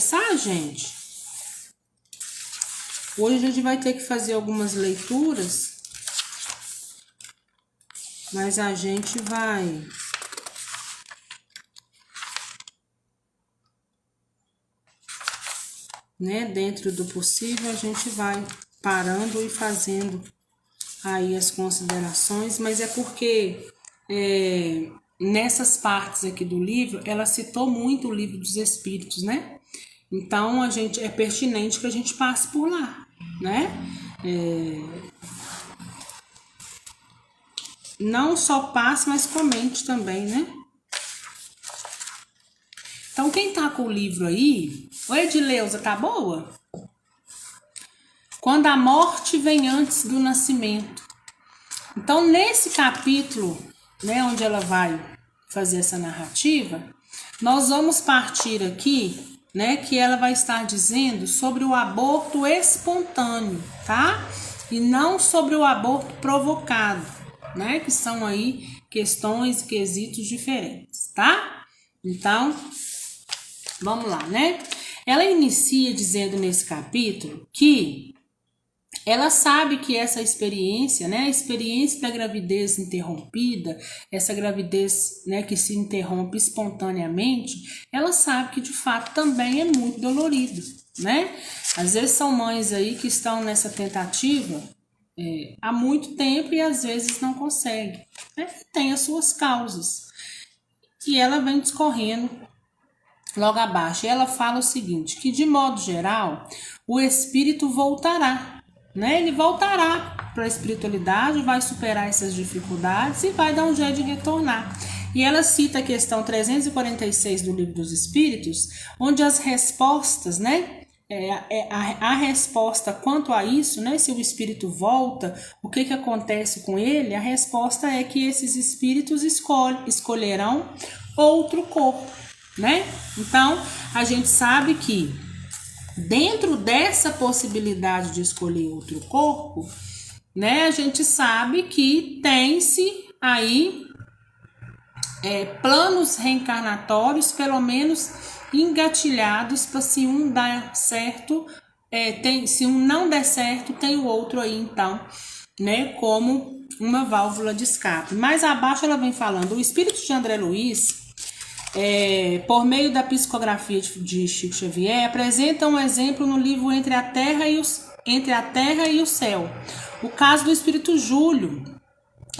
começar, gente, hoje a gente vai ter que fazer algumas leituras, mas a gente vai dentro do possível, a gente vai parando e fazendo aí as considerações, mas é porque nessas partes aqui do livro, ela citou muito o Livro dos Espíritos, né? Então, é pertinente que a gente passe por lá, né? Não só passe, mas comente também, né? Então, quem tá com o livro aí... Oi, Edileuza, tá boa? Quando a morte vem antes do nascimento. Então, nesse capítulo, né, onde ela vai fazer essa narrativa, nós vamos partir aqui, né, que ela vai estar dizendo sobre o aborto espontâneo, tá? E não sobre o aborto provocado, né, que são aí questões e quesitos diferentes, tá? Então, vamos lá, né? Ela inicia dizendo nesse capítulo que ela sabe que essa experiência, né, a experiência da gravidez interrompida, essa gravidez, né, que se interrompe espontaneamente, ela sabe que de fato também é muito dolorido, né? Às vezes são mães aí que estão nessa tentativa há muito tempo e às vezes não conseguem, né? Tem as suas causas. E ela vem discorrendo logo abaixo. E ela fala o seguinte, que de modo geral, o espírito voltará, né? Ele voltará para a espiritualidade, vai superar essas dificuldades e vai dar um jeito de retornar. E ela cita a questão 346 do Livro dos Espíritos, onde as respostas, né? A resposta quanto a isso, né? Se o espírito volta, o que acontece com ele? A resposta é que esses espíritos escolherão outro corpo, né? Então, a gente sabe que dentro dessa possibilidade de escolher outro corpo, né, a gente sabe que tem-se aí planos reencarnatórios, pelo menos engatilhados, para se um dar certo, se um não der certo, tem o outro aí então, né, como uma válvula de escape. Mais abaixo ela vem falando, o espírito de André Luiz, por meio da psicografia de Chico Xavier, apresenta um exemplo no livro Entre a Terra e o Céu. O caso do espírito Júlio,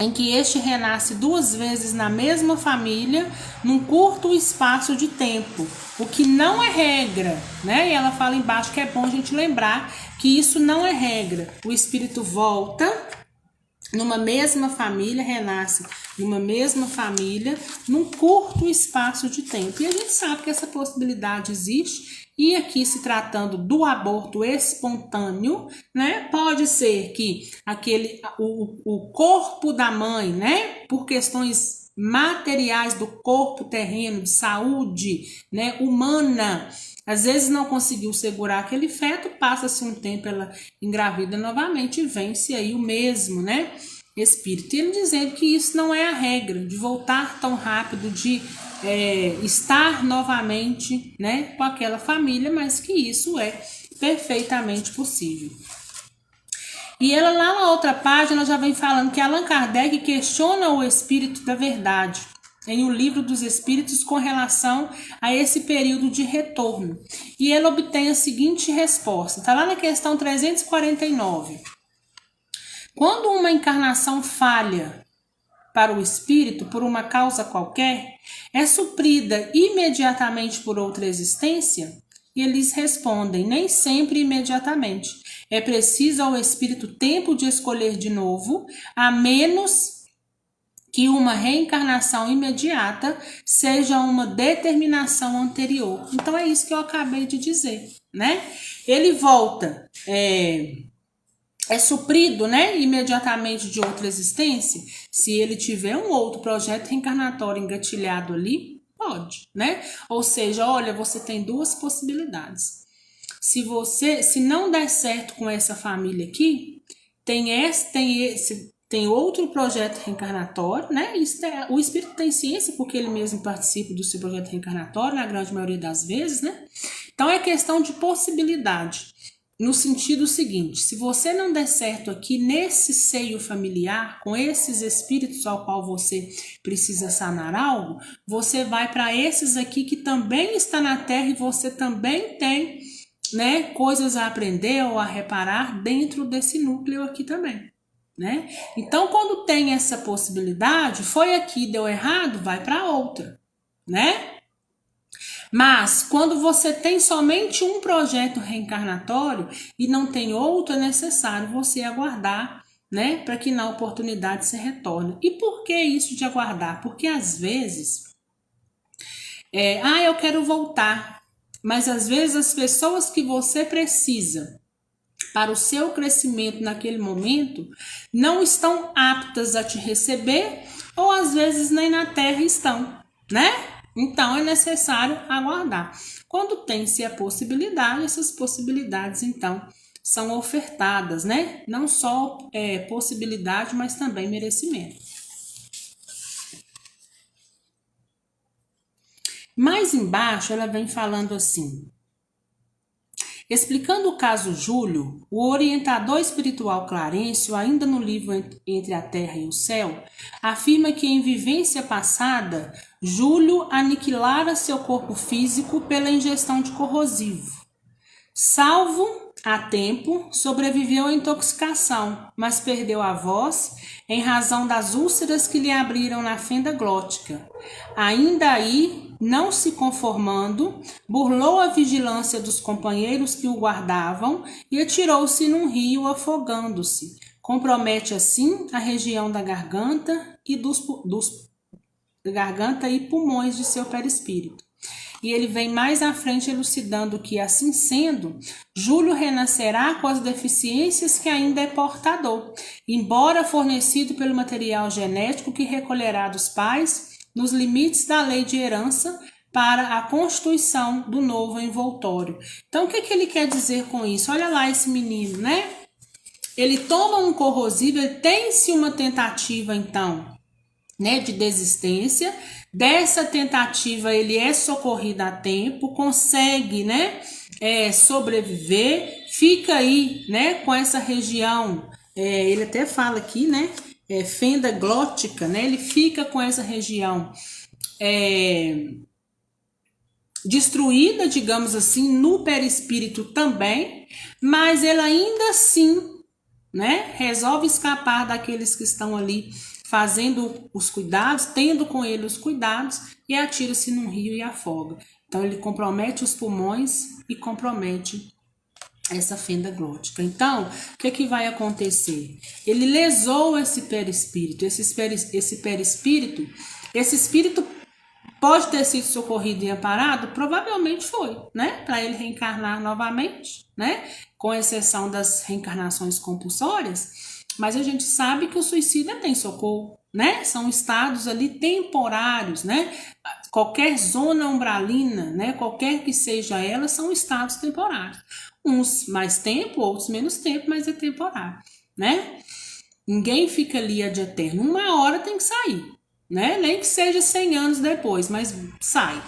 em que este renasce 2 vezes na mesma família, num curto espaço de tempo, o que não é regra, né? E ela fala embaixo que é bom a gente lembrar que isso não é regra. O espírito volta numa mesma família, renasce numa mesma família, num curto espaço de tempo. E a gente sabe que essa possibilidade existe, e aqui se tratando do aborto espontâneo, né, pode ser que o corpo da mãe, né, por questões materiais do corpo terreno, de saúde, né, humana, às vezes não conseguiu segurar aquele feto, passa-se um tempo, ela engravida novamente e vence aí o mesmo, né, espírito. E ele dizendo que isso não é a regra, de voltar tão rápido, de estar novamente, né, com aquela família, mas que isso é perfeitamente possível. E ela lá na outra página já vem falando que Allan Kardec questiona o espírito da verdade em O Livro dos Espíritos com relação a esse período de retorno. E ele obtém a seguinte resposta, está lá na questão 349. Quando uma encarnação falha para o espírito por uma causa qualquer, é suprida imediatamente por outra existência? E eles respondem, nem sempre imediatamente. É preciso ao espírito tempo de escolher de novo, a menos que uma reencarnação imediata seja uma determinação anterior. Então é isso que eu acabei de dizer, né? Ele volta, é suprido, né, imediatamente de outra existência. Se ele tiver um outro projeto reencarnatório engatilhado ali, pode, né? Ou seja, olha, você tem 2 possibilidades. Se não der certo com essa família aqui, tem outro projeto reencarnatório, né? O espírito tem ciência porque ele mesmo participa do seu projeto reencarnatório, na grande maioria das vezes, né? Então é questão de possibilidade. No sentido seguinte, se você não der certo aqui nesse seio familiar, com esses espíritos ao qual você precisa sanar algo, você vai para esses aqui que também está na Terra e você também tem, né, coisas a aprender ou a reparar dentro desse núcleo aqui também, né? Então, quando tem essa possibilidade, foi aqui, deu errado, vai para outra, né? Mas quando você tem somente um projeto reencarnatório e não tem outro, é necessário você aguardar, né, para que na oportunidade se retorne. E por que isso de aguardar? Porque às vezes, eu quero voltar, mas às vezes as pessoas que você precisa para o seu crescimento naquele momento não estão aptas a te receber ou às vezes nem na Terra estão, né? Então é necessário aguardar. Quando tem-se a possibilidade, essas possibilidades então são ofertadas, né? Não só possibilidade, mas também merecimento. Mais embaixo ela vem falando assim: explicando o caso Júlio, o orientador espiritual Clarencio, ainda no livro Entre a Terra e o Céu, afirma que em vivência passada, Júlio aniquilara seu corpo físico pela ingestão de corrosivo. Salvo a tempo, sobreviveu à intoxicação, mas perdeu a voz em razão das úlceras que lhe abriram na fenda glótica. Ainda aí, não se conformando, burlou a vigilância dos companheiros que o guardavam e atirou-se num rio, afogando-se. Compromete assim a região da garganta e garganta e pulmões de seu perispírito. E ele vem mais à frente elucidando que, assim sendo, Júlio renascerá com as deficiências que ainda é portador, embora fornecido pelo material genético que recolherá dos pais nos limites da lei de herança para a constituição do novo envoltório. Então, o que ele quer dizer com isso? Olha lá esse menino, né? Ele toma um corrosivo, ele tem-se uma tentativa, então, né, de desistência. Dessa tentativa ele é socorrido a tempo, consegue, né, sobreviver, fica aí, né, com essa região, ele até fala aqui, né, fenda glótica, né, ele fica com essa região destruída, digamos assim, no perispírito também, mas ele ainda assim, né, resolve escapar daqueles que estão ali fazendo os cuidados, tendo com ele os cuidados, e atira-se num rio e afoga. Então ele compromete os pulmões e compromete essa fenda glótica. Então, o que vai acontecer? Ele lesou esse perispírito, esse perispírito, esse espírito pode ter sido socorrido e amparado? Provavelmente foi, né? Para ele reencarnar novamente, né? Com exceção das reencarnações compulsórias. Mas a gente sabe que o suicida tem socorro, né? São estados ali temporários, né? Qualquer zona umbralina, né? Qualquer que seja ela, são estados temporários. Uns mais tempo, outros menos tempo, mas é temporário, né? Ninguém fica ali ad eterno. Uma hora tem que sair, né? Nem que seja 100 anos depois, mas sai,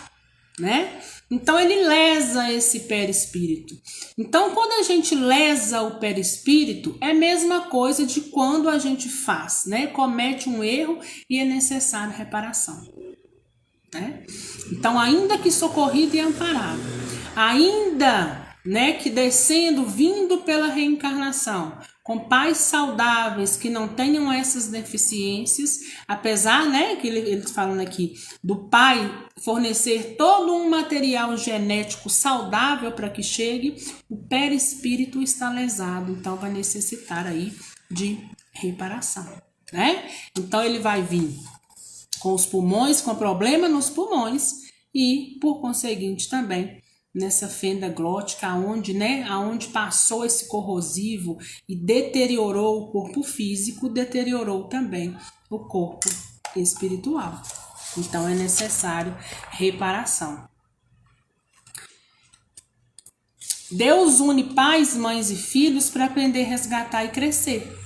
né? Então ele lesa esse perispírito. Então quando a gente lesa o perispírito, é a mesma coisa de quando a gente faz, né? Comete um erro e é necessário reparação, né? Então ainda que socorrido e amparado, ainda, né, que descendo, vindo pela reencarnação, com pais saudáveis que não tenham essas deficiências, apesar, né, que eles falam aqui, do pai fornecer todo um material genético saudável para que chegue, o perispírito está lesado, então vai necessitar aí de reparação, né? Então ele vai vir com os pulmões, com problema nos pulmões e, por conseguinte, também nessa fenda glótica, aonde passou esse corrosivo e deteriorou o corpo físico, deteriorou também o corpo espiritual. Então é necessário reparação. Deus une pais, mães e filhos para aprender a resgatar e crescer.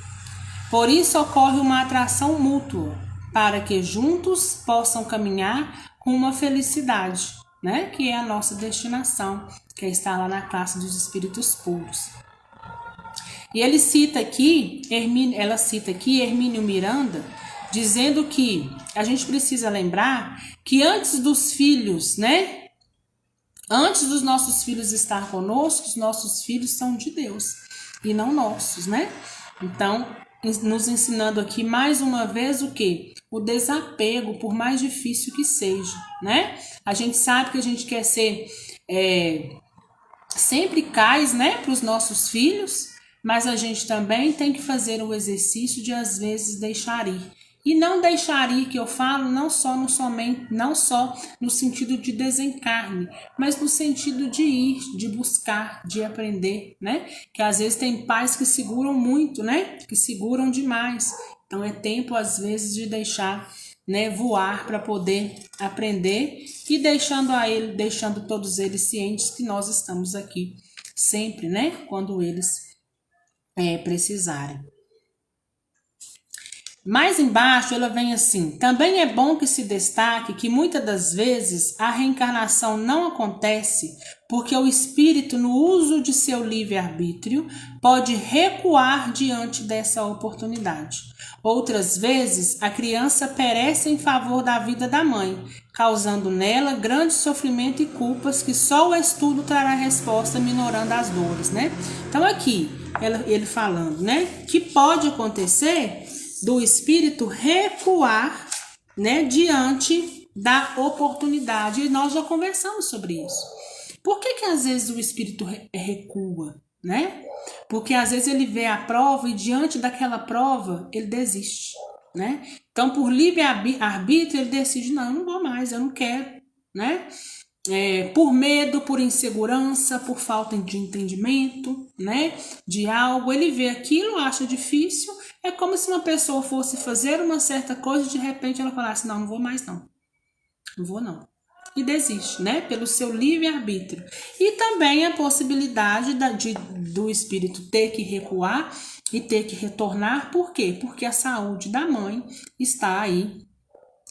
Por isso ocorre uma atração mútua, para que juntos possam caminhar com uma felicidade, né? Que é a nossa destinação que está lá na classe dos espíritos puros. E ele cita aqui, ela cita aqui Hermínio Miranda, dizendo que a gente precisa lembrar que antes dos filhos, né? Antes dos nossos filhos estar conosco, os nossos filhos são de Deus e não nossos, né? Então, nos ensinando aqui mais uma vez o quê? O desapego, por mais difícil que seja, né? A gente sabe que a gente quer ser sempre cais, né, para os nossos filhos, mas a gente também tem que fazer o exercício de às vezes deixar ir. E não deixar ir, que eu falo, não só no sentido de desencarne, mas no sentido de ir, de buscar, de aprender, né? Que às vezes tem pais que seguram muito, né? Que seguram demais. Então é tempo às vezes de deixar, né, voar para poder aprender e deixando todos eles cientes que nós estamos aqui sempre, né? Quando eles precisarem. Mais embaixo ela vem assim: também é bom que se destaque que muitas das vezes a reencarnação não acontece porque o espírito, no uso de seu livre-arbítrio, pode recuar diante dessa oportunidade. Outras vezes a criança perece em favor da vida da mãe, causando nela grande sofrimento e culpas que só o estudo trará resposta, minorando as dores, né? Então aqui ele falando, né, que pode acontecer do espírito recuar, né, diante da oportunidade. E nós já conversamos sobre isso. Por que às vezes o espírito recua, né? Porque às vezes ele vê a prova e diante daquela prova ele desiste, né? Então, por livre-arbítrio, ele decide: não, eu não vou mais, eu não quero, né? Por medo, por insegurança, por falta de entendimento, né, de algo, ele vê aquilo, acha difícil. É como se uma pessoa fosse fazer uma certa coisa e de repente ela falasse: não, não vou mais não vou não, e desiste, né, pelo seu livre-arbítrio. E também a possibilidade do espírito ter que recuar e ter que retornar. Por quê? Porque a saúde da mãe está aí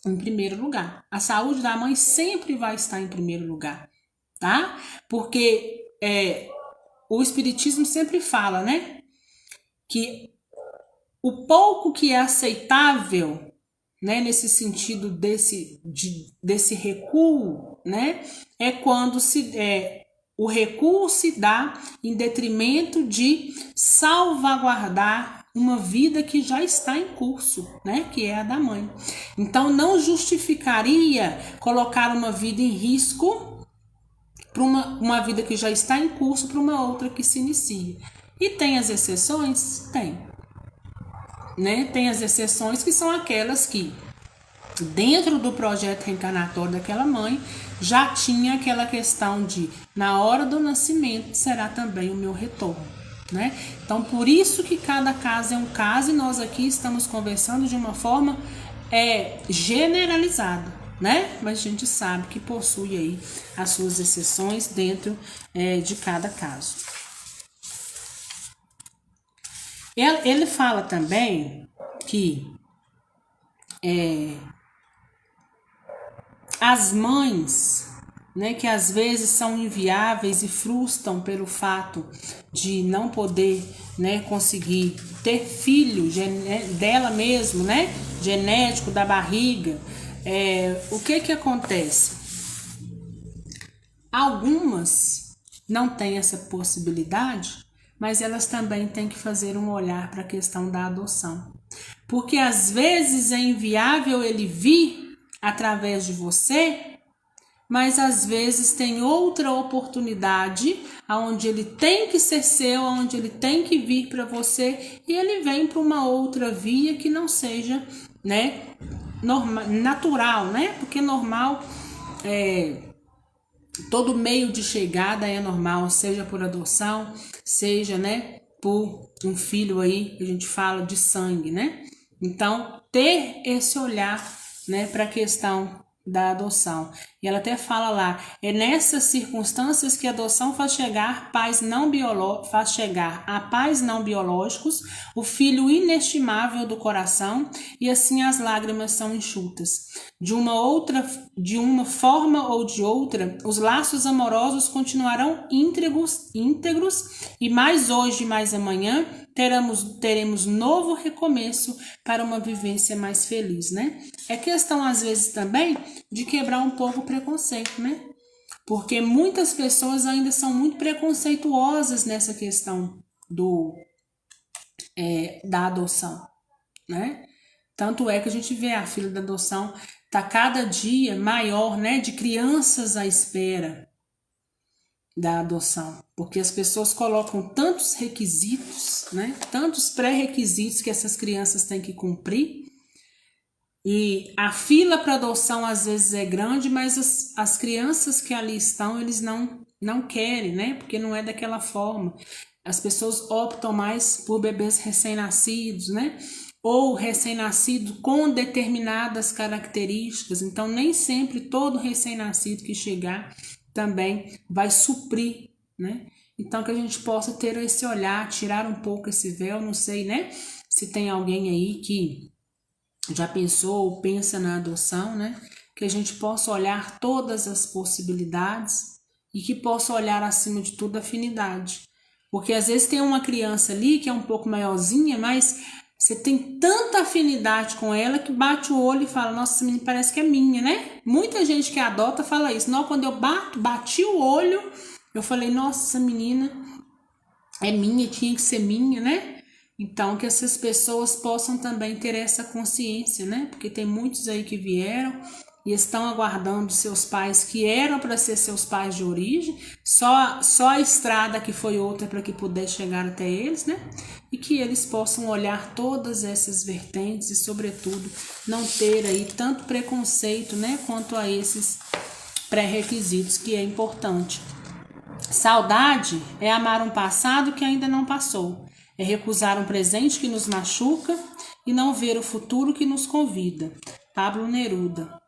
em primeiro lugar. A saúde da mãe sempre vai estar em primeiro lugar, tá? Porque o espiritismo sempre fala, né, que o pouco que é aceitável, né, nesse sentido desse recuo, né, é quando o recuo se dá em detrimento de salvaguardar uma vida que já está em curso, né, que é a da mãe. Então não justificaria colocar uma vida em risco para uma vida que já está em curso para uma outra que se inicia. E tem as exceções? Tem. Né? Tem as exceções, que são aquelas que, dentro do projeto reencarnatório daquela mãe, já tinha aquela questão de, na hora do nascimento, será também o meu retorno, né? Então, por isso que cada caso é um caso, e nós aqui estamos conversando de uma forma generalizada, né? Mas a gente sabe que possui aí as suas exceções dentro de cada caso. Ele fala também que as mães, né, que às vezes são inviáveis e frustram pelo fato de não poder, né, conseguir ter filho dela mesmo, né, genético da barriga. O que acontece? Algumas não têm essa possibilidade, mas elas também têm que fazer um olhar para a questão da adoção. Porque às vezes é inviável ele vir através de você, mas às vezes tem outra oportunidade onde ele tem que ser seu, onde ele tem que vir para você, e ele vem para uma outra via que não seja, né, natural, né? Porque normal todo meio de chegada é normal, seja por adoção, seja, né, por um filho aí, que a gente fala de sangue, né? Então, ter esse olhar, né, para a questão da adoção. E ela até fala lá, é nessas circunstâncias que a adoção faz chegar a pais não biológicos, o filho inestimável do coração, e assim as lágrimas são enxutas. De uma forma ou de outra, os laços amorosos continuarão íntegros e mais hoje e mais amanhã teremos novo recomeço para uma vivência mais feliz, né? É questão, às vezes, também de quebrar um pouco o preconceito, né? Porque muitas pessoas ainda são muito preconceituosas nessa questão da adoção, né? Tanto é que a gente vê a fila da adoção tá cada dia maior, né? De crianças à espera da adoção, porque as pessoas colocam tantos requisitos, né? Tantos pré-requisitos que essas crianças têm que cumprir, e a fila para adoção às vezes é grande, mas as crianças que ali estão, eles não querem, né? Porque não é daquela forma. As pessoas optam mais por bebês recém-nascidos, né? Ou recém-nascido com determinadas características. Então, nem sempre todo recém-nascido que chegar também vai suprir, né? Então, que a gente possa ter esse olhar, tirar um pouco esse véu. Não sei, né? Se tem alguém aí que já pensou ou pensa na adoção, né? Que a gente possa olhar todas as possibilidades e que possa olhar, acima de tudo, a afinidade. Porque às vezes tem uma criança ali que é um pouco maiorzinha, mas você tem tanta afinidade com ela que bate o olho e fala, nossa, essa menina parece que é minha, né? Muita gente que adota fala isso. Não, quando eu bati o olho, eu falei, nossa, essa menina é minha, tinha que ser minha, né? Então, que essas pessoas possam também ter essa consciência, né? Porque tem muitos aí que vieram e estão aguardando seus pais que eram para ser seus pais de origem, só a estrada que foi outra para que pudesse chegar até eles, né? E que eles possam olhar todas essas vertentes e, sobretudo, não ter aí tanto preconceito, né? Quanto a esses pré-requisitos, que é importante. Saudade é amar um passado que ainda não passou. É recusar um presente que nos machuca e não ver o futuro que nos convida. Pablo Neruda.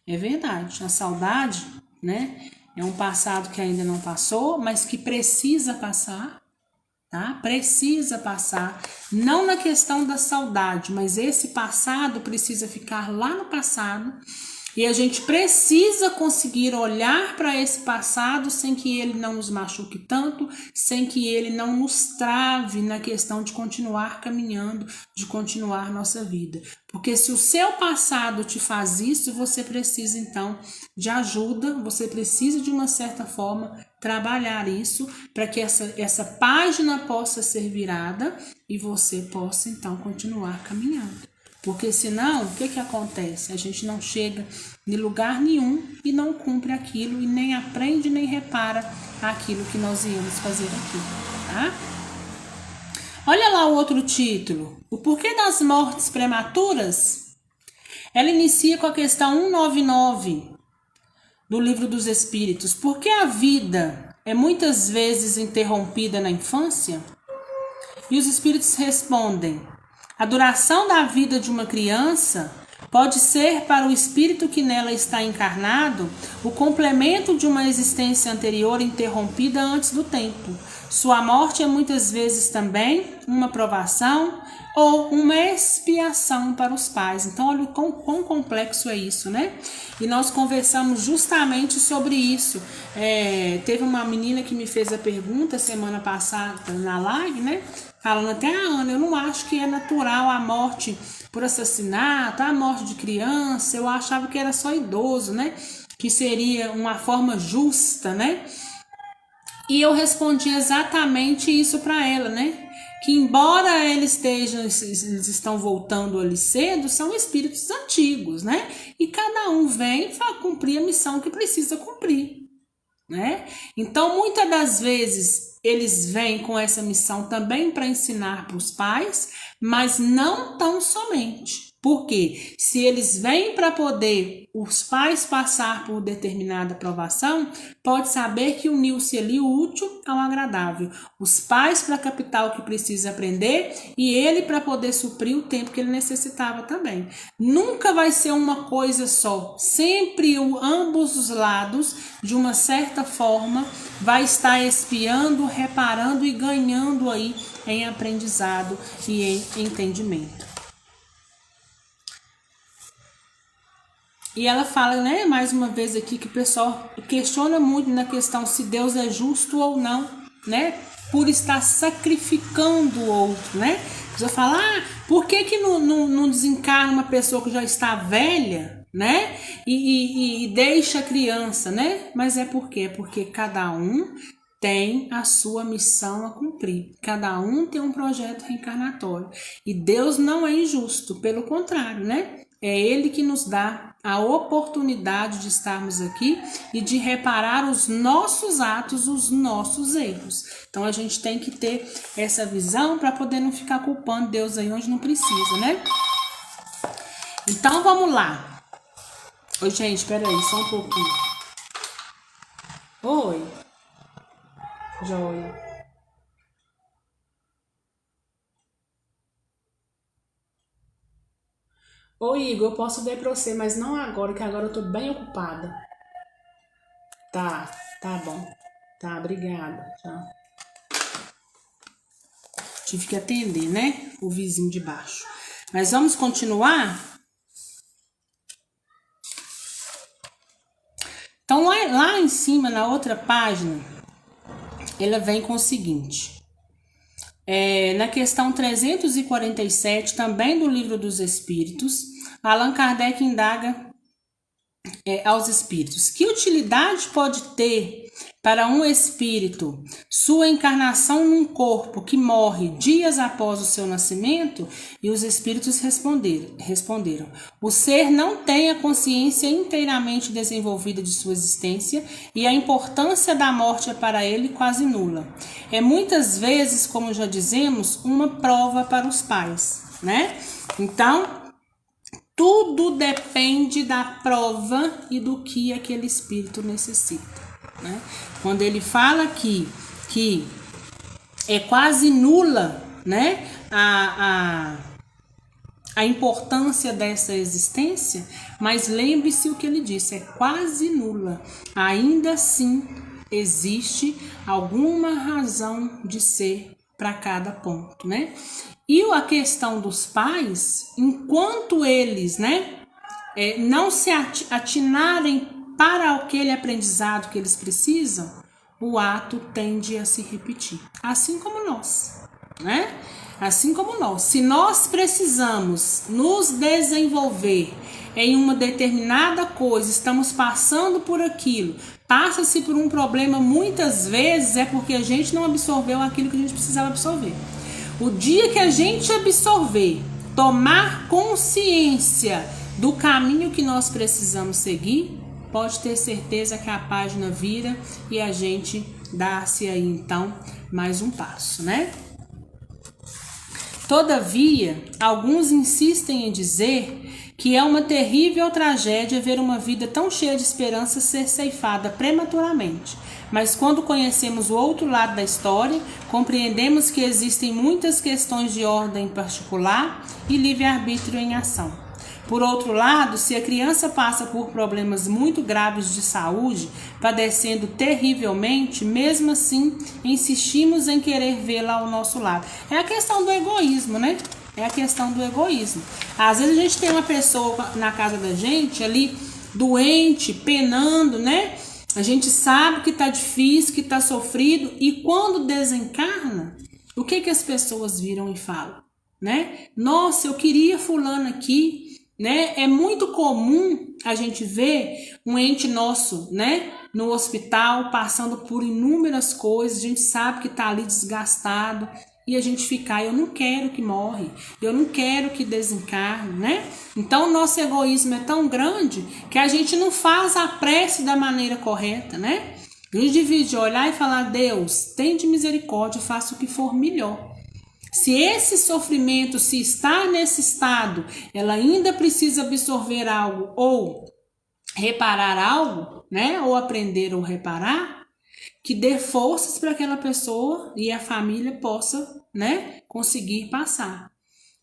É verdade, a saudade, né, é um passado que ainda não passou, mas que precisa passar, tá? Precisa passar, não na questão da saudade, mas esse passado precisa ficar lá no passado. E a gente precisa conseguir olhar para esse passado sem que ele não nos machuque tanto, sem que ele não nos trave na questão de continuar caminhando, de continuar nossa vida. Porque se o seu passado te faz isso, você precisa então de ajuda, você precisa de uma certa forma trabalhar isso para que essa página possa ser virada e você possa então continuar caminhando. Porque senão, o que acontece? A gente não chega em lugar nenhum e não cumpre aquilo e nem aprende nem repara aquilo que nós íamos fazer aqui, tá? Olha lá o outro título, o porquê das mortes prematuras? Ela inicia com a questão 199 do Livro dos Espíritos. Por que a vida é muitas vezes interrompida na infância? E os Espíritos respondem: a duração da vida de uma criança pode ser para o espírito que nela está encarnado o complemento de uma existência anterior interrompida antes do tempo. Sua morte é muitas vezes também uma provação ou uma expiação para os pais. Então, olha o quão complexo é isso, né? E nós conversamos justamente sobre isso. Teve uma menina que me fez a pergunta semana passada na live, né? Falando até, Ana, eu não acho que é natural a morte por assassinato, a morte de criança, eu achava que era só idoso, né? Que seria uma forma justa, né? E eu respondi exatamente isso para ela, né? Que embora eles estão voltando ali cedo, são espíritos antigos, né? E cada um vem para cumprir a missão que precisa cumprir, né? Então, muitas das vezes, eles vêm com essa missão também para ensinar para os pais, mas não tão somente, Porque se eles vêm para poder os pais passar por determinada provação, pode saber que uniu-se ali o útil ao agradável. Os pais para captar o que precisa aprender e ele para poder suprir o tempo que ele necessitava também. Nunca vai ser uma coisa só. Sempre ambos os lados, de uma certa forma, vai estar espiando, reparando e ganhando aí em aprendizado e em entendimento. E ela fala, né, mais uma vez aqui, que o pessoal questiona muito na questão se Deus é justo ou não, né, por estar sacrificando o outro, né. Você fala, por que não desencarna uma pessoa que já está velha, né, e deixa a criança, né, mas é por quê? Porque cada um tem a sua missão a cumprir. Cada um tem um projeto reencarnatório. E Deus não é injusto, pelo contrário, né? É Ele que nos dá a oportunidade de estarmos aqui e de reparar os nossos atos, os nossos erros. Então a gente tem que ter essa visão para poder não ficar culpando Deus aí onde não precisa, né? Então vamos lá. Oi, gente, espera aí, só um pouquinho. Oi. Joia. Oi, Igor, eu posso ver pra você, mas não agora, que agora eu tô bem ocupada. Tá bom. Tá, obrigada. Tchau. Tive que atender, né? O vizinho de baixo. Mas vamos continuar? Então, lá em cima, na outra página, ela vem com o seguinte. Na questão 347, também do Livro dos Espíritos, Allan Kardec indaga aos espíritos: que utilidade pode ter para um espírito sua encarnação num corpo que morre dias após o seu nascimento? E os espíritos responderam: o ser não tem a consciência inteiramente desenvolvida de sua existência e a importância da morte é para ele quase nula. É muitas vezes, como já dizemos, uma prova para os pais, né? Então, tudo depende da prova e do que aquele espírito necessita, né? Quando ele fala aqui que é quase nula, né, a importância dessa existência, mas lembre-se o que ele disse, é quase nula. Ainda assim, existe alguma razão de ser para cada ponto, né? E a questão dos pais, enquanto eles, né, não se atinarem para aquele aprendizado que eles precisam, o ato tende a se repetir. Assim como nós, né? Assim como nós. Se nós precisamos nos desenvolver em uma determinada coisa, estamos passando por aquilo, passa-se por um problema muitas vezes, é porque a gente não absorveu aquilo que a gente precisava absorver. O dia que a gente absorver, tomar consciência do caminho que nós precisamos seguir, pode ter certeza que a página vira e a gente dá-se aí então mais um passo, né? Todavia, alguns insistem em dizer que é uma terrível tragédia ver uma vida tão cheia de esperança ser ceifada prematuramente. Mas quando conhecemos o outro lado da história, compreendemos que existem muitas questões de ordem particular e livre-arbítrio em ação. Por outro lado, se a criança passa por problemas muito graves de saúde, padecendo terrivelmente, mesmo assim, insistimos em querer vê-la ao nosso lado. É a questão do egoísmo, né? É a questão do egoísmo. Às vezes a gente tem uma pessoa na casa da gente ali, doente, penando, né? A gente sabe que tá difícil, que tá sofrido, e quando desencarna, o que as pessoas viram e falam, né? Nossa, eu queria fulano aqui, né? É muito comum a gente ver um ente nosso, né, no hospital, passando por inúmeras coisas, a gente sabe que tá ali desgastado, e a gente ficar, eu não quero que morre, eu não quero que desencarne, né? Então o nosso egoísmo é tão grande que a gente não faz a prece da maneira correta, né? A gente devia olhar e falar: Deus, tem de misericórdia, faça o que for melhor. Se esse sofrimento, se está nesse estado, ela ainda precisa absorver algo ou reparar algo, né? Ou aprender ou reparar, que dê forças para aquela pessoa e a família possa, né, conseguir passar.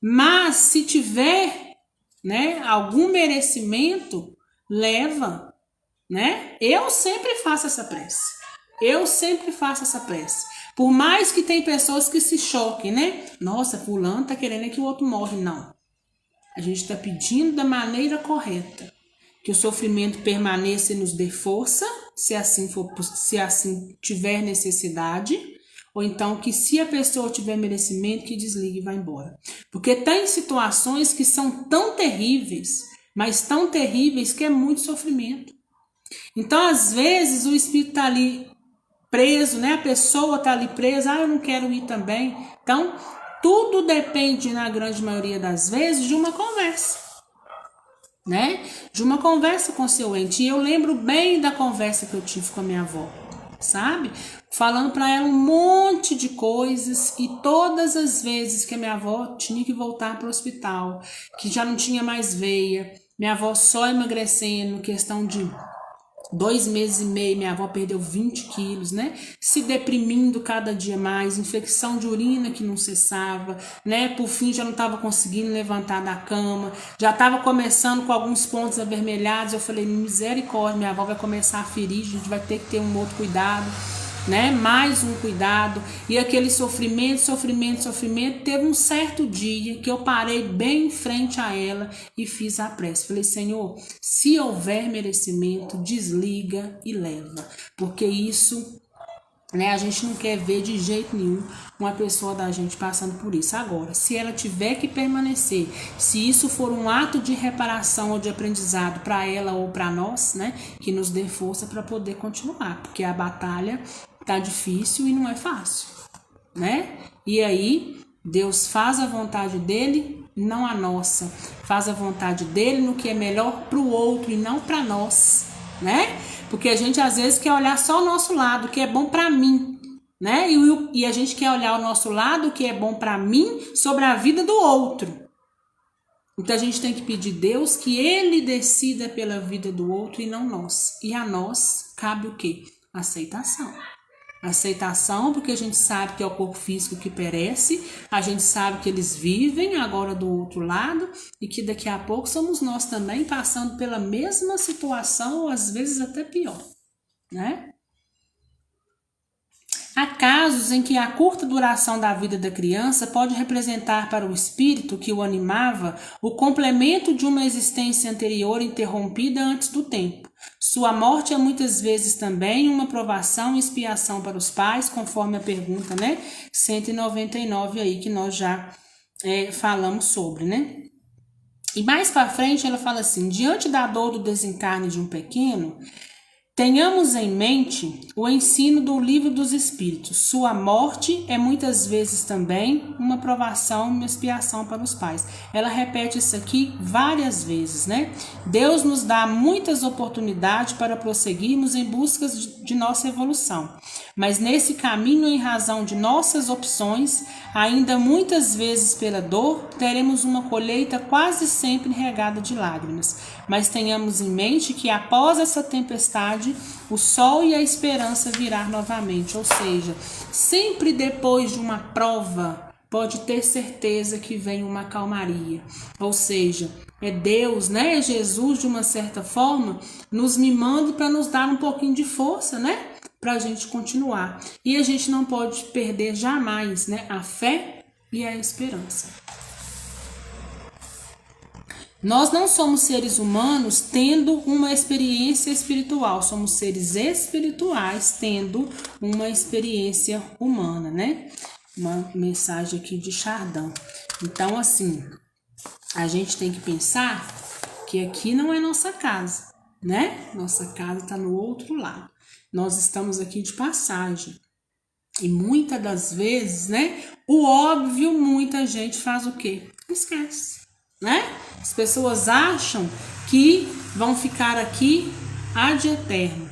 Mas se tiver, né, algum merecimento, leva, né? Eu sempre faço essa prece. Eu sempre faço essa prece. Por mais que tem pessoas que se choquem, né? Nossa, fulano tá querendo que o outro morre. Não. A gente está pedindo da maneira correta. Que o sofrimento permaneça e nos dê força, se assim tiver necessidade. Ou então que se a pessoa tiver merecimento, que desligue e vá embora. Porque tem situações que são tão terríveis, mas tão terríveis que é muito sofrimento. Então, às vezes, o espírito está ali preso, né? A pessoa está ali presa, eu não quero ir também. Então, tudo depende, na grande maioria das vezes, de uma conversa, né? De uma conversa com seu ente. E eu lembro bem da conversa que eu tive com a minha avó, sabe? Falando para ela um monte de coisas, e todas as vezes que a minha avó tinha que voltar para o hospital, que já não tinha mais veia, minha avó só emagrecendo, questão de 2 meses e meio, minha avó perdeu 20 quilos, né? Se deprimindo cada dia mais, infecção de urina que não cessava, né? Por fim, já não estava conseguindo levantar da cama, já estava começando com alguns pontos avermelhados. Eu falei, misericórdia, minha avó vai começar a ferir, a gente vai ter que ter um outro cuidado, né? Mais um cuidado. E aquele sofrimento. Teve um certo dia que eu parei bem em frente a ela e fiz a prece. Falei, Senhor, se houver merecimento, desliga e leva. Porque isso, né, a gente não quer ver de jeito nenhum uma pessoa da gente passando por isso. Agora, se ela tiver que permanecer, se isso for um ato de reparação ou de aprendizado para ela ou para nós, né, que nos dê força para poder continuar. Porque a batalha tá difícil e não é fácil, né? E aí, Deus faz a vontade dele, não a nossa. Faz a vontade dele no que é melhor para o outro e não para nós, né? Porque a gente às vezes quer olhar só o nosso lado, o que é bom para mim, né? E a gente quer olhar o nosso lado, o que é bom para mim, sobre a vida do outro. Então a gente tem que pedir a Deus que ele decida pela vida do outro e não nós. E a nós cabe o quê? Aceitação. Aceitação, porque a gente sabe que é o corpo físico que perece, a gente sabe que eles vivem agora do outro lado e que daqui a pouco somos nós também passando pela mesma situação, ou às vezes até pior, né? Há casos em que a curta duração da vida da criança pode representar para o espírito que o animava o complemento de uma existência anterior interrompida antes do tempo. Sua morte é muitas vezes também uma provação e expiação para os pais, conforme a pergunta, né, 199 aí que nós já falamos sobre, né? E mais para frente ela fala assim, diante da dor do desencarne de um pequeno, tenhamos em mente o ensino do Livro dos Espíritos. Sua morte é muitas vezes também uma provação e uma expiação para os pais. Ela repete isso aqui várias vezes, né? Deus nos dá muitas oportunidades para prosseguirmos em busca de nossa evolução. Mas nesse caminho, em razão de nossas opções, ainda muitas vezes pela dor, teremos uma colheita quase sempre regada de lágrimas. Mas tenhamos em mente que após essa tempestade, o sol e a esperança virá novamente. Ou seja, sempre depois de uma prova, pode ter certeza que vem uma calmaria. Ou seja, é Deus, né? É Jesus, de uma certa forma, nos mimando para nos dar um pouquinho de força, né? Para a gente continuar. E a gente não pode perder jamais, né? A fé e a esperança. Nós não somos seres humanos tendo uma experiência espiritual, somos seres espirituais tendo uma experiência humana, né? Uma mensagem aqui de Chardin. Então, assim, a gente tem que pensar que aqui não é nossa casa, né? Nossa casa está no outro lado. Nós estamos aqui de passagem. E muitas das vezes, né? O óbvio, muita gente faz o quê? Esquece, né? As pessoas acham que vão ficar aqui ad eterno.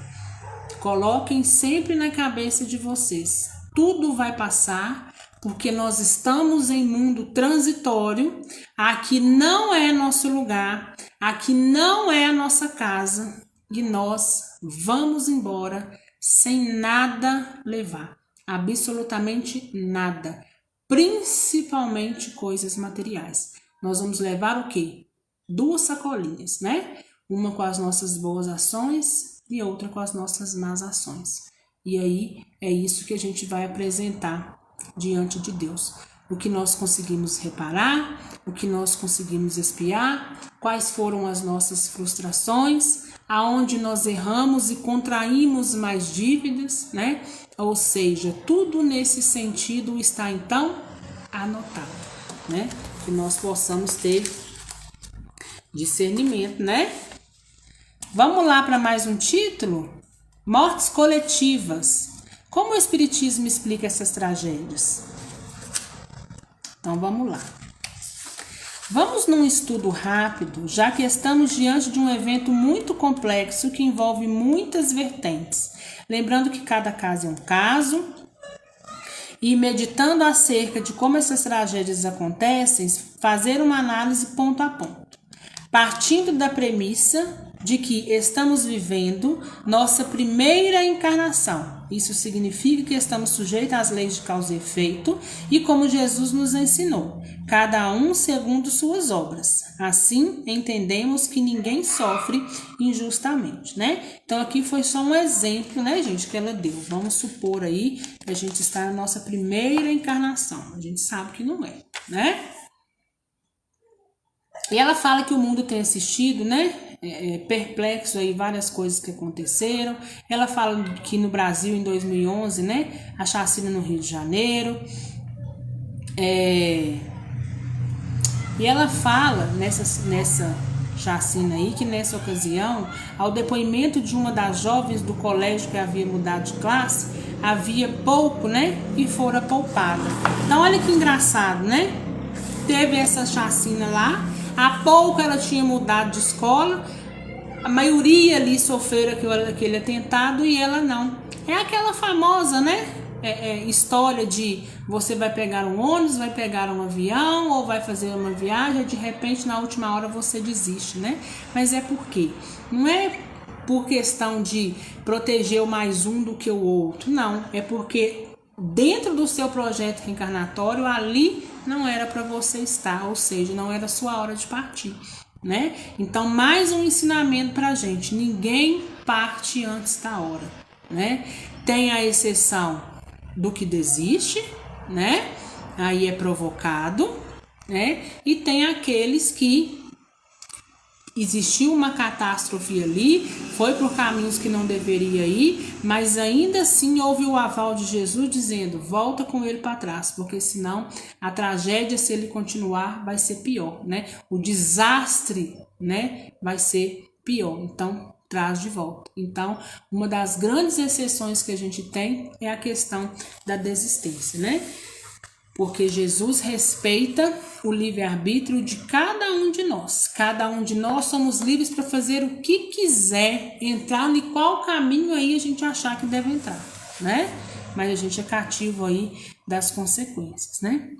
Coloquem sempre na cabeça de vocês. Tudo vai passar, porque nós estamos em mundo transitório, aqui não é nosso lugar, aqui não é a nossa casa, e nós vamos embora sem nada levar, absolutamente nada, principalmente coisas materiais. Nós vamos levar o quê? 2 sacolinhas, né? Uma com as nossas boas ações e outra com as nossas más ações. E aí é isso que a gente vai apresentar diante de Deus. O que nós conseguimos reparar, o que nós conseguimos expiar, quais foram as nossas frustrações, aonde nós erramos e contraímos mais dívidas, né? Ou seja, tudo nesse sentido está então anotado, né? Que nós possamos ter discernimento, né? Vamos lá para mais um título? Mortes coletivas. Como o Espiritismo explica essas tragédias? Então vamos lá. Vamos num estudo rápido, já que estamos diante de um evento muito complexo que envolve muitas vertentes. Lembrando que cada caso é um caso, e meditando acerca de como essas tragédias acontecem, fazer uma análise ponto a ponto. Partindo da premissa de que estamos vivendo nossa primeira encarnação. Isso significa que estamos sujeitos às leis de causa e efeito e como Jesus nos ensinou, cada um segundo suas obras. Assim, entendemos que ninguém sofre injustamente, né? Então, aqui foi só um exemplo, né, gente, que ela deu. Vamos supor aí que a gente está na nossa primeira encarnação. A gente sabe que não é, né? E ela fala que o mundo tem assistido, né, perplexo aí várias coisas que aconteceram. Ela fala que no Brasil em 2011, né, a chacina no Rio de Janeiro. E ela fala nessa chacina aí que nessa ocasião, ao depoimento de uma das jovens do colégio que havia mudado de classe, havia pouco, né, e fora poupada. Então olha que engraçado, né? Teve essa chacina lá. Há pouco ela tinha mudado de escola, a maioria ali sofreu aquele atentado e ela não. É aquela famosa, né, história de você vai pegar um ônibus, vai pegar um avião ou vai fazer uma viagem e de repente na última hora você desiste, né? Mas é por quê? Não é por questão de proteger o mais um do que o outro, não. É porque dentro do seu projeto reencarnatório ali não era para você estar, ou seja, não era a sua hora de partir, né? Então, mais um ensinamento para a gente: ninguém parte antes da hora, né? Tem a exceção do que desiste, né? Aí é provocado, né? E tem aqueles que existiu uma catástrofe ali, foi por caminhos que não deveria ir, mas ainda assim houve o aval de Jesus dizendo: volta com ele para trás, porque senão a tragédia, se ele continuar, vai ser pior, né? O desastre, né, vai ser pior. Então, traz de volta. Então, uma das grandes exceções que a gente tem é a questão da desistência, né? Porque Jesus respeita o livre-arbítrio de cada um de nós. Cada um de nós somos livres para fazer o que quiser, entrar em qual caminho aí a gente achar que deve entrar, né? Mas a gente é cativo aí das consequências, né?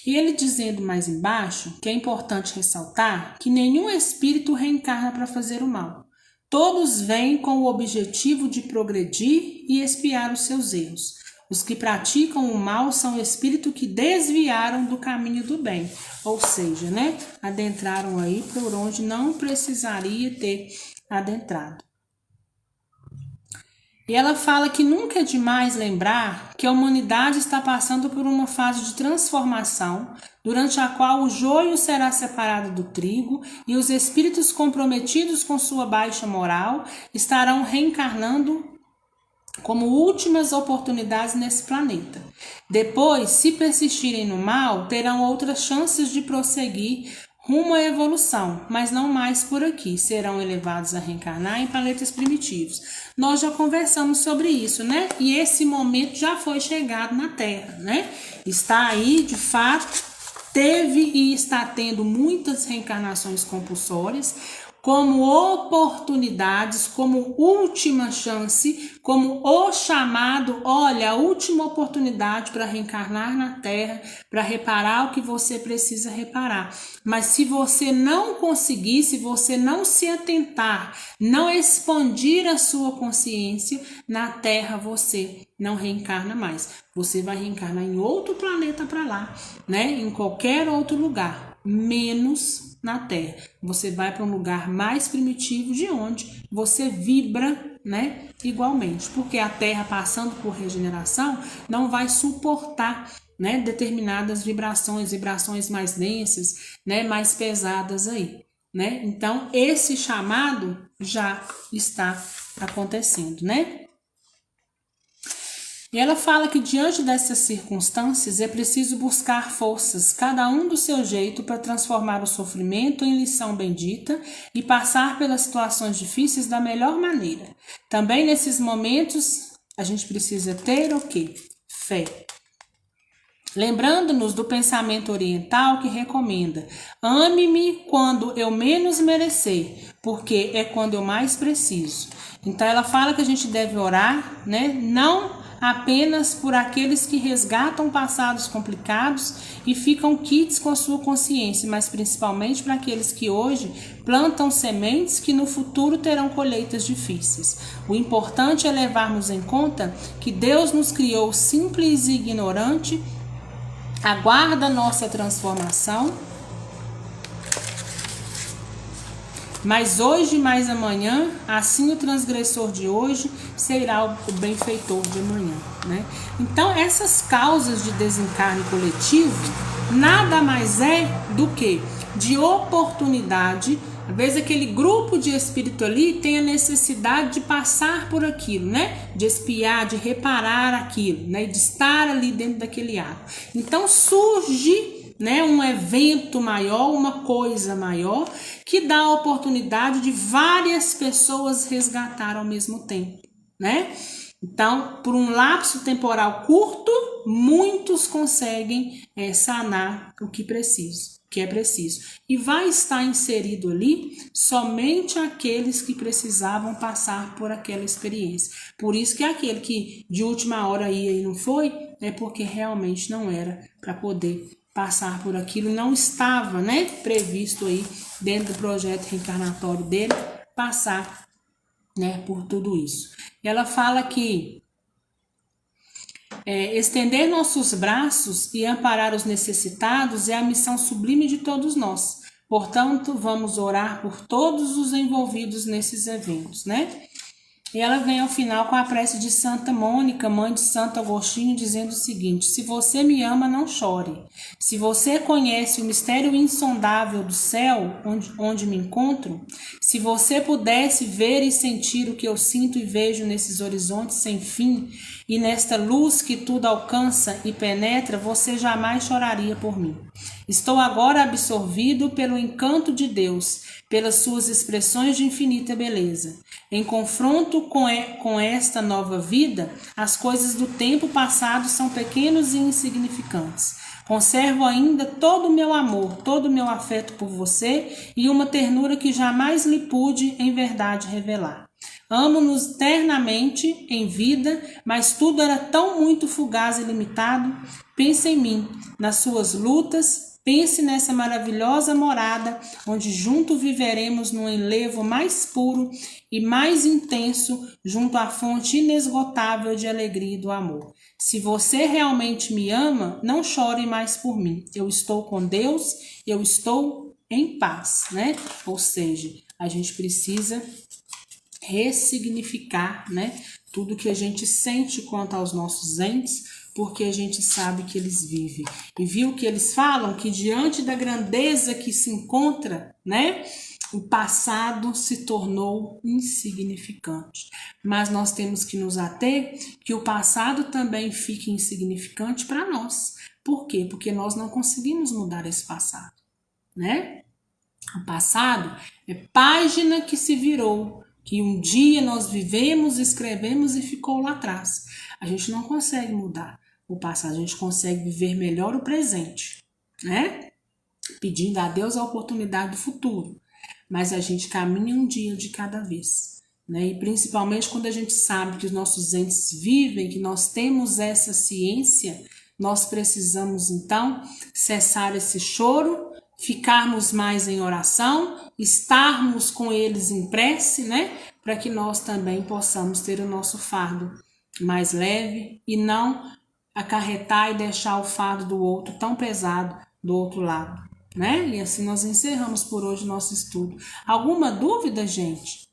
E ele dizendo mais embaixo que é importante ressaltar que nenhum espírito reencarna para fazer o mal. Todos vêm com o objetivo de progredir e expiar os seus erros. Os que praticam o mal são espíritos que desviaram do caminho do bem, ou seja, né, adentraram aí por onde não precisaria ter adentrado. E ela fala que nunca é demais lembrar que a humanidade está passando por uma fase de transformação, durante a qual o joio será separado do trigo e os espíritos comprometidos com sua baixa moral estarão reencarnando como últimas oportunidades nesse planeta. Depois, se persistirem no mal, terão outras chances de prosseguir rumo à evolução, mas não mais por aqui. Serão elevados a reencarnar em planetas primitivos. Nós já conversamos sobre isso, né? E esse momento já foi chegado na Terra, né? Está aí, de fato, teve e está tendo muitas reencarnações compulsórias. como oportunidades, como última chance, como o chamado, olha, a última oportunidade para reencarnar na Terra, para reparar o que você precisa reparar. Mas se você não conseguir, se você não se atentar, não expandir a sua consciência, na Terra você não reencarna mais. Você vai reencarnar em outro planeta para lá, né? Em qualquer outro lugar, menos na Terra. Você vai para um lugar mais primitivo, de onde você vibra, né? Igualmente, porque a Terra, passando por regeneração, não vai suportar, né, determinadas vibrações mais densas, né, mais pesadas aí, né? Então, esse chamado já está acontecendo, né? E ela fala que diante dessas circunstâncias é preciso buscar forças, cada um do seu jeito, para transformar o sofrimento em lição bendita e passar pelas situações difíceis da melhor maneira. Também nesses momentos a gente precisa ter o quê? Fé. Lembrando-nos do pensamento oriental que recomenda: ame-me quando eu menos merecer, porque é quando eu mais preciso. Então ela fala que a gente deve orar, né? Não apenas por aqueles que resgatam passados complicados e ficam quites com a sua consciência, mas principalmente para aqueles que hoje plantam sementes que no futuro terão colheitas difíceis. O importante é levarmos em conta que Deus nos criou simples e ignorante, aguarda nossa transformação, mas hoje mais amanhã, assim o transgressor de hoje será o benfeitor de amanhã, né? Então essas causas de desencarne coletivo nada mais é do que de oportunidade. Às vezes aquele grupo de espírito ali tem a necessidade de passar por aquilo, né? De espiar, de reparar aquilo, né? De estar ali dentro daquele ato. Então surge, né, um evento maior, uma coisa maior, que dá a oportunidade de várias pessoas resgatar ao mesmo tempo, né? Então, por um lapso temporal curto, muitos conseguem sanar o que é preciso. E vai estar inserido ali somente aqueles que precisavam passar por aquela experiência. Por isso que aquele que de última hora ia e não foi, é porque realmente não era para poder passar por aquilo, não estava, né, previsto aí dentro do projeto reencarnatório dele passar, né, por tudo isso. E ela fala que estender nossos braços e amparar os necessitados é a missão sublime de todos nós. Portanto, vamos orar por todos os envolvidos nesses eventos, né? E ela vem ao final com a prece de Santa Mônica, mãe de Santo Agostinho, dizendo o seguinte: se você me ama, não chore. Se você conhece o mistério insondável do céu, onde me encontro, se você pudesse ver e sentir o que eu sinto e vejo nesses horizontes sem fim, e nesta luz que tudo alcança e penetra, você jamais choraria por mim. Estou agora absorvido pelo encanto de Deus, pelas suas expressões de infinita beleza. Em confronto com esta nova vida, as coisas do tempo passado são pequenos e insignificantes. Conservo ainda todo o meu amor, todo o meu afeto por você e uma ternura que jamais lhe pude em verdade revelar. Amo-nos eternamente em vida, mas tudo era tão muito fugaz e limitado. Pense em mim, nas suas lutas. Pense nessa maravilhosa morada, onde junto viveremos num enlevo mais puro e mais intenso, junto à fonte inesgotável de alegria e do amor. Se você realmente me ama, não chore mais por mim. Eu estou com Deus, eu estou em paz, né? Ou seja, a gente precisa ressignificar, né, tudo que a gente sente quanto aos nossos entes, porque a gente sabe que eles vivem. E viu que eles falam que diante da grandeza que se encontra, né, o passado se tornou insignificante. Mas nós temos que nos ater que o passado também fica insignificante para nós. Por quê? Porque nós não conseguimos mudar esse passado, né? O passado é página que se virou, que um dia nós vivemos, escrevemos e ficou lá atrás. A gente não consegue mudar o passado, a gente consegue viver melhor o presente, né? Pedindo a Deus a oportunidade do futuro. mas a gente caminha um dia de cada vez, né? E principalmente quando a gente sabe que os nossos entes vivem, que nós temos essa ciência, nós precisamos então cessar esse choro, ficarmos mais em oração, estarmos com eles em prece, né? Para que nós também possamos ter o nosso fardo mais leve e não acarretar e deixar o fardo do outro tão pesado do outro lado, né? E assim nós encerramos por hoje o nosso estudo. Alguma dúvida, gente?